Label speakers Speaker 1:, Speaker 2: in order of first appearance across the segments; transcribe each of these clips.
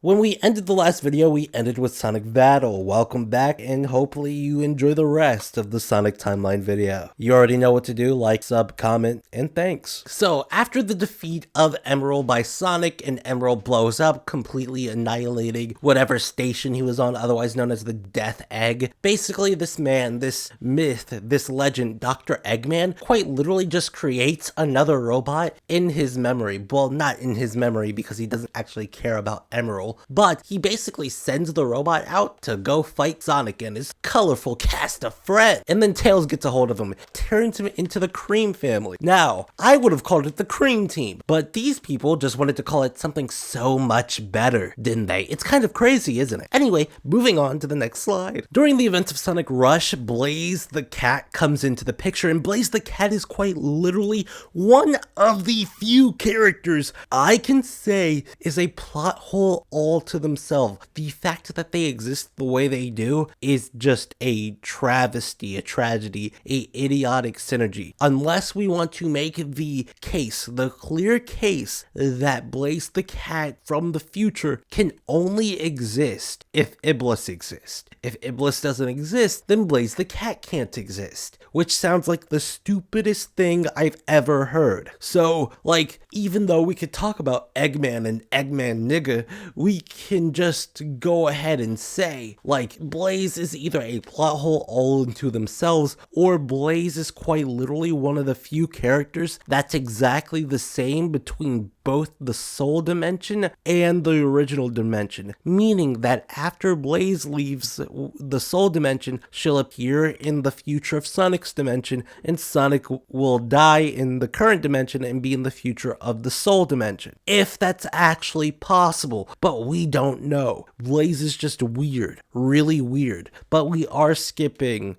Speaker 1: When we ended the last video, we ended with Sonic Battle. Welcome back, and hopefully you enjoy the rest of the Sonic Timeline video. You already know what to do: like, sub, comment, and thanks. So, after the defeat of Emerald by Sonic, and Emerald blows up, completely annihilating whatever station he was on, otherwise known as the Death Egg, basically this man, this myth, this legend, Dr. Eggman, quite literally just creates another robot in his memory. Well, not in his memory, because he doesn't actually care about Emerald. But he basically sends the robot out to go fight Sonic and his colorful cast of friends. And then Tails gets a hold of him, turns him into the Cream family. Now, I would have called it the Cream Team, but these people just wanted to call it something so much better, didn't they? It's kind of crazy, isn't it? Anyway, moving on to the next slide. During the events of Sonic Rush, Blaze the Cat comes into the picture, and Blaze the Cat is quite literally one of the few characters I can say is a plot hole all to themselves. The fact that they exist the way they do is just a travesty, a tragedy, a idiotic synergy. Unless we want to make the case, the clear case, that Blaze the Cat from the future can only exist if Iblis exists. If Iblis doesn't exist, then Blaze the Cat can't exist, which sounds like the stupidest thing I've ever heard. So, like, even though we could talk about Eggman and Eggman nigga, we can just go ahead and say, like, Blaze is either a plot hole all into themselves, or Blaze is quite literally one of the few characters that's exactly the same between both the Soul Dimension and the original Dimension, meaning that after Blaze leaves the Soul Dimension, she'll appear in the future of Sonic's dimension, and Sonic will die in the current dimension and be in the future of the Soul Dimension. If that's actually possible, but we don't know. Blaze is just weird, really weird, but we are skipping,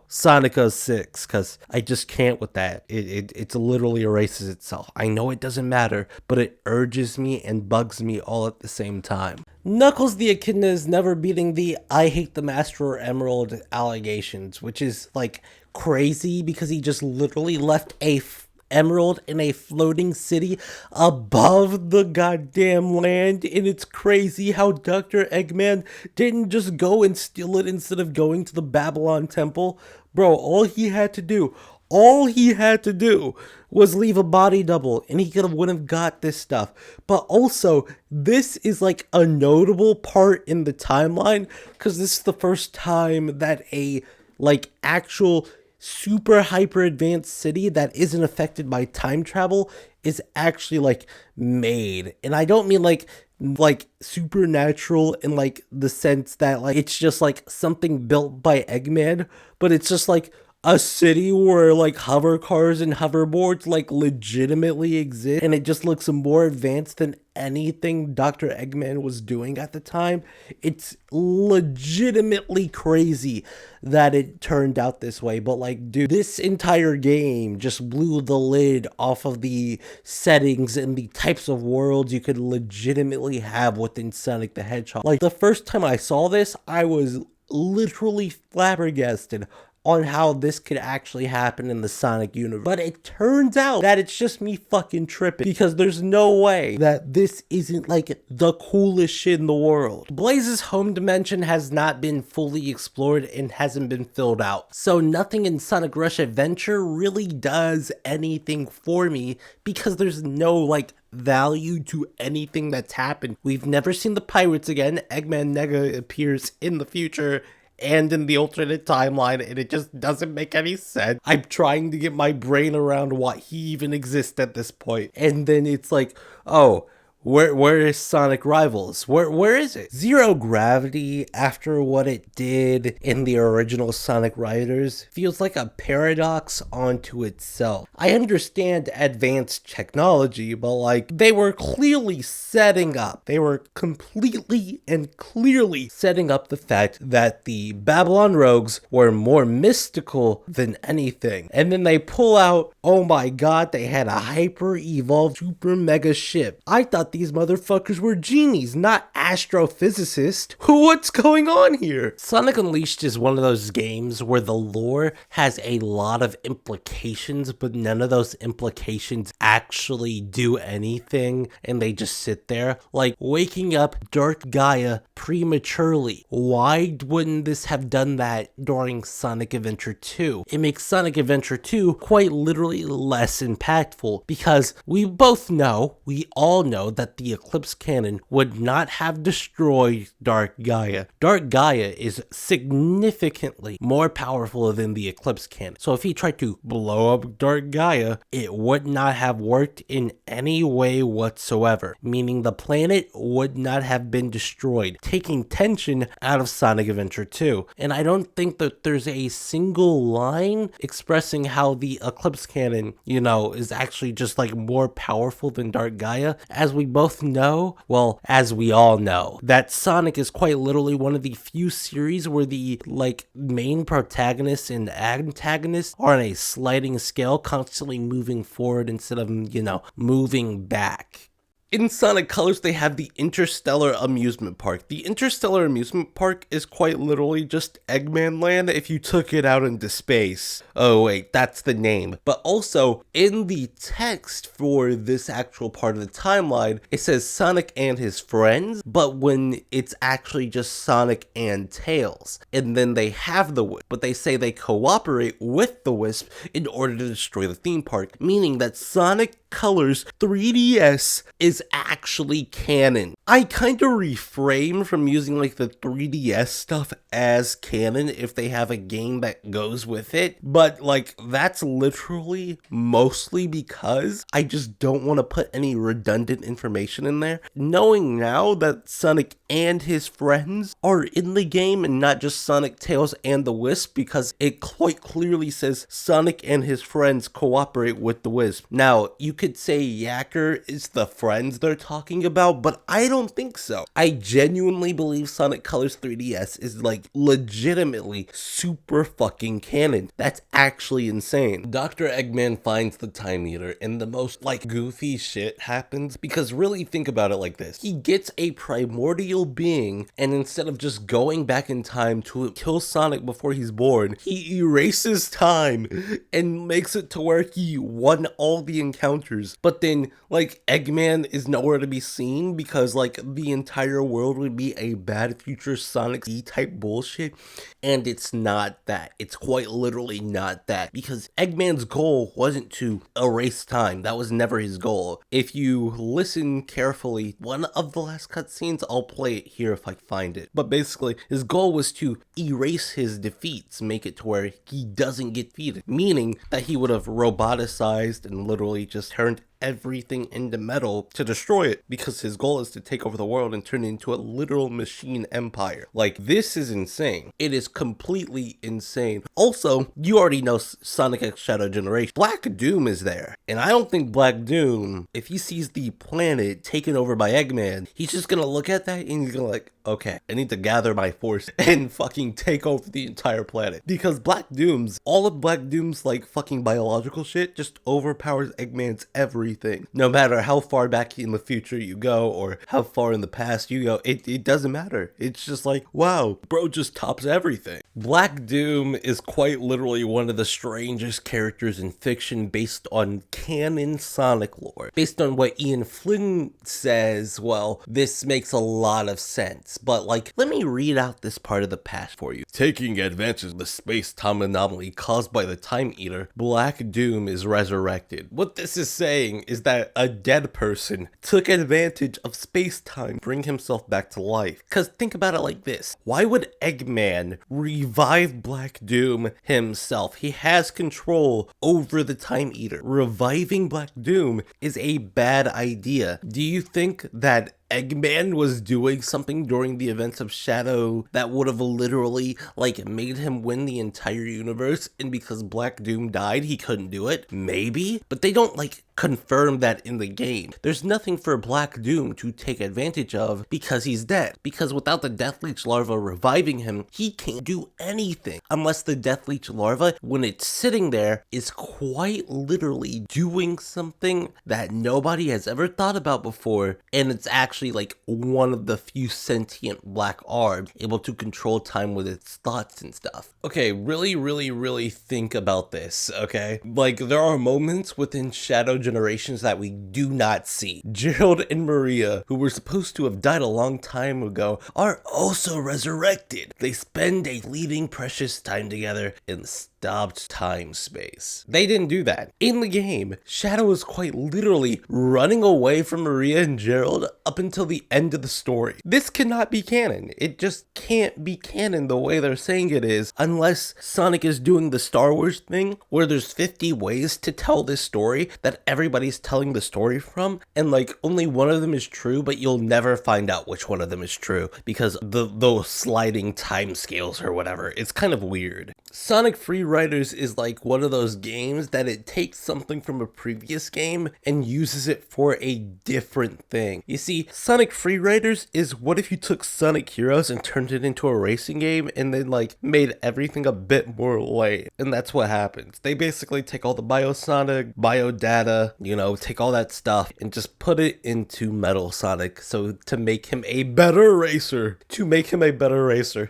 Speaker 1: Sonic 06, because I just can't with that. It literally erases itself. I know it doesn't matter, but it urges me and bugs me all at the same time. Knuckles the Echidna is never beating the "I hate the Master Emerald" allegations, which is like crazy because he just literally left a Emerald in a floating city above the goddamn land, and it's crazy how Dr. Eggman didn't just go and steal it instead of going to the Babylon Temple. Bro, all he had to do was leave a body double, and he would have got this stuff. But also, this is like a notable part in the timeline, because this is the first time that a actual super hyper advanced city that isn't affected by time travel is actually made. And I don't mean like supernatural in the sense that it's just something built by Eggman, but it's just a city where hover cars and hoverboards legitimately exist, and it just looks more advanced than anything Dr. Eggman was doing at the time. It's legitimately crazy that it turned out this way, but dude, this entire game just blew the lid off of the settings and the types of worlds you could legitimately have within Sonic the Hedgehog. The first time I saw this, I was literally flabbergasted on how this could actually happen in the Sonic universe. But it turns out that it's just me fucking tripping, because there's no way that this isn't the coolest shit in the world. Blaze's home dimension has not been fully explored and hasn't been filled out, so nothing in Sonic Rush Adventure really does anything for me, because there's no value to anything that's happened. We've never seen the pirates again. Eggman Nega appears in the future and in the alternate timeline, and it just doesn't make any sense. I'm trying to get my brain around why he even exists at this point. And then it's oh, where is Sonic Rivals? Where is it? Zero gravity, after what it did in the original Sonic Riders, feels like a paradox onto itself. I understand advanced technology, but they were clearly setting up. They were completely and clearly setting up the fact that the Babylon Rogues were more mystical than anything. And then they pull out, oh my god, they had a hyper evolved super mega ship. I thought thought these motherfuckers were genies, not astrophysicists. What's going on here? Sonic Unleashed is one of those games where the lore has a lot of implications, but none of those implications actually do anything, and they just sit there. Like waking up Dark Gaia prematurely. Why wouldn't this have done that during Sonic Adventure 2? It makes Sonic Adventure 2 quite literally less impactful, because we all know that the Eclipse Cannon would not have destroyed Dark Gaia. Dark Gaia is significantly more powerful than the Eclipse Cannon. So if he tried to blow up Dark Gaia, it would not have worked in any way whatsoever, meaning the planet would not have been destroyed, taking tension out of Sonic Adventure 2. And I don't think that there's a single line expressing how the Eclipse Cannon, is actually just like more powerful than Dark Gaia. As we both know, well, as we all know, that Sonic is quite literally one of the few series where the main protagonists and antagonists are on a sliding scale, constantly moving forward instead of, moving back. In Sonic Colors, they have the Interstellar Amusement Park. The Interstellar Amusement Park is quite literally just Eggman Land if you took it out into space. Oh wait, that's the name. But also, in the text for this actual part of the timeline, it says Sonic and his friends, but when it's actually just Sonic and Tails. And then they have the Wisp, but they say they cooperate with the Wisp in order to destroy the theme park, meaning that Sonic Colors 3DS is actually canon. I kind of refrain from using the 3DS stuff as canon if they have a game that goes with it, but that's literally mostly because I just don't want to put any redundant information in there. Knowing now that Sonic and his friends are in the game and not just Sonic, Tails, and the Wisp, because it quite clearly says Sonic and his friends cooperate with the Wisp. Now, you could say Yacker is the friends they're talking about, but I don't think so. I genuinely believe Sonic Colors 3DS is legitimately super fucking canon. That's actually insane. Dr. Eggman finds the Time Eater and the most goofy shit happens, because really think about it like this. He gets a primordial being, and instead of just going back in time to kill Sonic before he's born, he erases time and makes it to where he won all the encounters. But then Eggman is nowhere to be seen because the entire world would be a bad future Sonic type bullshit, and it's not that. It's quite literally not that, because Eggman's goal wasn't to erase time. That was never his goal. If you listen carefully, one of the last cutscenes, I'll play it here if I find it, but basically his goal was to erase his defeats, make it to where he doesn't get defeated, meaning that he would have roboticized and literally just turned everything into metal to destroy it, because his goal is to take over the world and turn it into a literal machine empire. This is insane. It is completely insane. Also, you already know Sonic X Shadow Generation. Black Doom is there, and I don't think Black Doom, if he sees the planet taken over by Eggman, he's just gonna look at that and he's gonna okay, I need to gather my force and fucking take over the entire planet, because all of Black Doom's fucking biological shit just overpowers Eggman's everything. No matter how far back in the future you go or how far in the past you go, it doesn't matter. It's just wow, bro just tops everything. Black Doom is quite literally one of the strangest characters in fiction based on canon Sonic lore. Based on what Ian Flynn says, well, this makes a lot of sense. But let me read out this part of the past for you. Taking advantage of the space-time anomaly caused by the Time Eater, Black Doom is resurrected. What this is saying is that a dead person took advantage of space-time to bring himself back to life. Because think about it like this. Why would Eggman revive Black Doom himself? He has control over the Time Eater. Reviving Black Doom is a bad idea. Do you think that Eggman was doing something during the events of Shadow that would have literally made him win the entire universe, and because Black Doom died he couldn't do it? Maybe, but they don't confirm that in the game. There's nothing for Black Doom to take advantage of because he's dead. Because without the Death Leech larva reviving him, he can't do anything. Unless the Death Leech larva, when it's sitting there, is quite literally doing something that nobody has ever thought about before. And it's actually like one of the few sentient black orbs able to control time with its thoughts and stuff. Okay, really think about this, okay? Like, there are moments within Shadow Generations that we do not see. Gerald and Maria, who were supposed to have died a long time ago, are also resurrected. They spend a fleeting precious time together in stopped time space. They didn't do that. In the game, Shadow is quite literally running away from Maria and Gerald up until the end of the story. This cannot be canon. It just can't be canon the way they're saying it is, unless Sonic is doing the Star Wars thing where there's 50 ways to tell this story that everybody's telling the story from, and like only one of them is true, but you'll never find out which one of them is true because those sliding time scales or whatever. It's kind of weird. Sonic Free Riders is like one of those games that it takes something from a previous game and uses it for a different thing. You see, Sonic Free Riders is what if you took Sonic Heroes and turned it into a racing game and then like made everything a bit more lame. And that's what happens. They basically take all the Biosonic, Biodata, take all that stuff and just put it into Metal Sonic so to make him a better racer.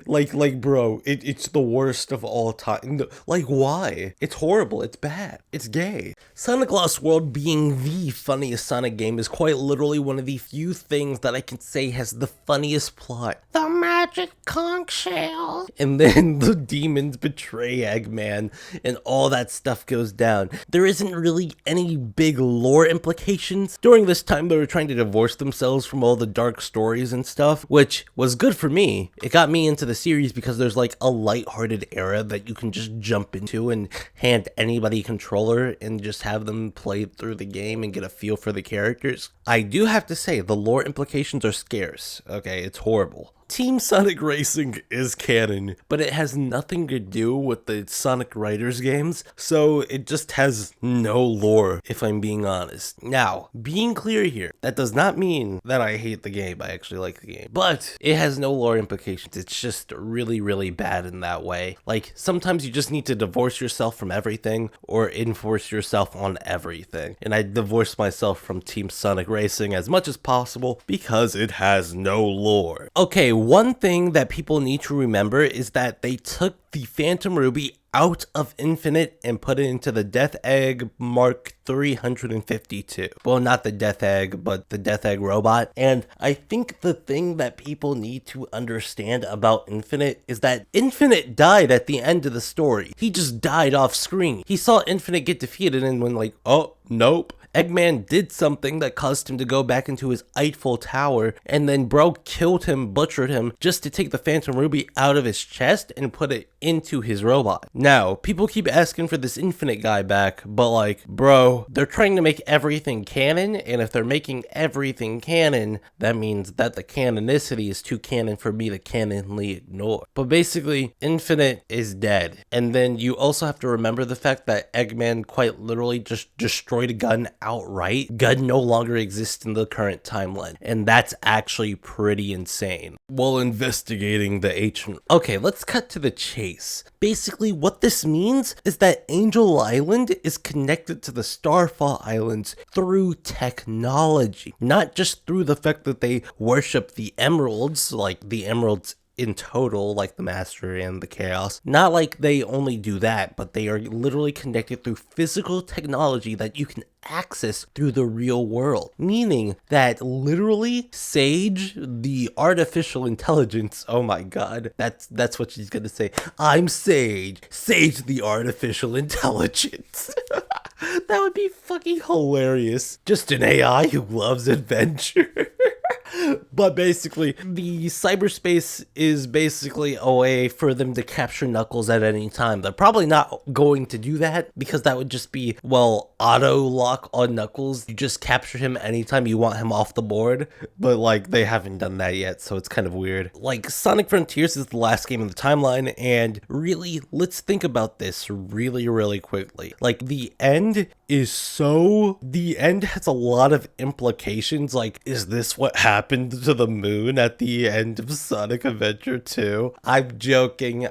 Speaker 1: Like bro, it's the worst of all time. Like, why? It's horrible. It's bad. It's gay. Sonic Lost World being the funniest Sonic game is quite literally one of the few things that I can say has the funniest plot. The magic conch shell. And then the demons betray Eggman and all that stuff goes down. There isn't really any big lore implications. During this time, they were trying to divorce themselves from all the dark stories and stuff, which was good for me. It got me into the series because there's like a lighthearted era that you can just jump into and hand anybody a controller and just have them play through the game and get a feel for the characters. I do have to say, the lore implications are scarce. Okay, it's horrible. Team Sonic Racing is canon, but it has nothing to do with the Sonic Riders games, so it just has no lore, if I'm being honest. Now, being clear here, that does not mean that I hate the game. I actually like the game, but it has no lore implications. It's just really bad in that way. Like, sometimes you just need to divorce yourself from everything or enforce yourself on everything, and I divorced myself from Team Sonic Racing as much as possible because it has no lore. Okay, one thing that people need to remember is that they took the Phantom Ruby out of Infinite and put it into the Death Egg Mark 352. Well, not the Death Egg, but the Death Egg robot. And I think the thing that people need to understand about Infinite is that Infinite died at the end of the story. He just died off screen. He saw Infinite get defeated and went like, oh, nope. Eggman did something that caused him to go back into his Eiffel Tower, and then bro killed him, butchered him, just to take the Phantom Ruby out of his chest and put it into his robot. Now, people keep asking for this Infinite guy back, but like, bro, they're trying to make everything canon, and if they're making everything canon, that means that the canonicity is too canon for me to canonly ignore. But basically, Infinite is dead, and then you also have to remember the fact that Eggman quite literally just destroyed Gun outright. Gun no longer exists in the current timeline, and that's actually pretty insane. While investigating the ancient... Okay, let's cut to the chase. Basically, what this means is that Angel Island is connected to the Starfall Islands through technology, not just through the fact that they worship the emeralds, like the emeralds in total, like the Master and the Chaos. Not like they only do that, but they are literally connected through physical technology that you can access through the real world. Meaning that literally Sage, the artificial intelligence, oh my god, that's what she's gonna say. I'm Sage the artificial intelligence. That would be fucking hilarious. Just an AI who loves adventure. But basically, the cyberspace is basically a way for them to capture Knuckles at any time. They're probably not going to do that because that would just be, well, auto lock on Knuckles. You just capture him anytime you want him off the board. But like, they haven't done that yet, so it's kind of weird. Like, Sonic Frontiers is the last game in the timeline, and really, let's think about this really quickly. Like, the end has a lot of implications. Like, is this what happened to the moon at the end of Sonic Adventure 2? I'm joking,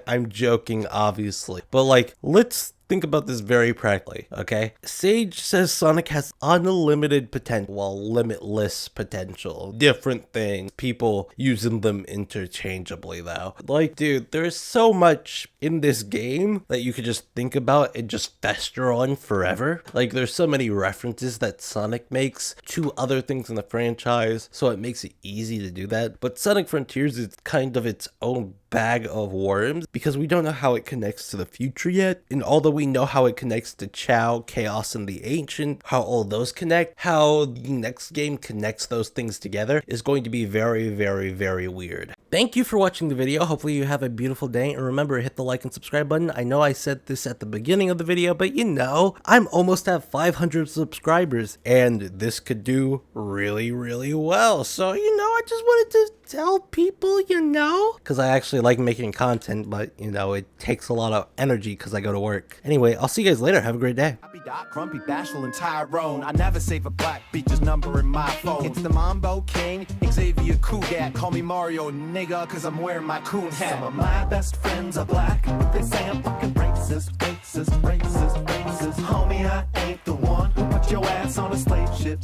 Speaker 1: obviously. But like, let's think about this very practically, okay? Sage says Sonic has unlimited potential, well, limitless potential. Different things, people using them interchangeably though. Like, dude, there's so much in this game that you could just think about and just fester on forever. Like, there's so many references that Sonic makes to other things in the franchise, so it makes it easy to do that. But Sonic Frontiers is kind of its own bag of worms because we don't know how it connects to the future yet. And although we know how it connects to Chao, Chaos, and the Ancient, how all those connect, how the next game connects those things together is going to be very weird. Thank you for watching the video. Hopefully you have a beautiful day, and remember, hit the like and subscribe button. I know I said this at the beginning of the video, but you know, I'm almost at 500 subscribers, and this could do really well. So, you know, I just wanted to tell people, you know, because I actually like making content, but you know, it takes a lot of energy because I go to work. Anyway, I'll see you guys later. Have a great day.
Speaker 2: I be Doc, Grumpy, Bashful, and Tyrone. I never save a black bitch's number in my phone. It's the Mambo King, Xavier Cougat. Call me Mario, nigga, cause I'm wearing my coon hat. Some of my best friends are black. They say I'm fucking racist. Homie, I ain't the one who put your ass on a slave ship.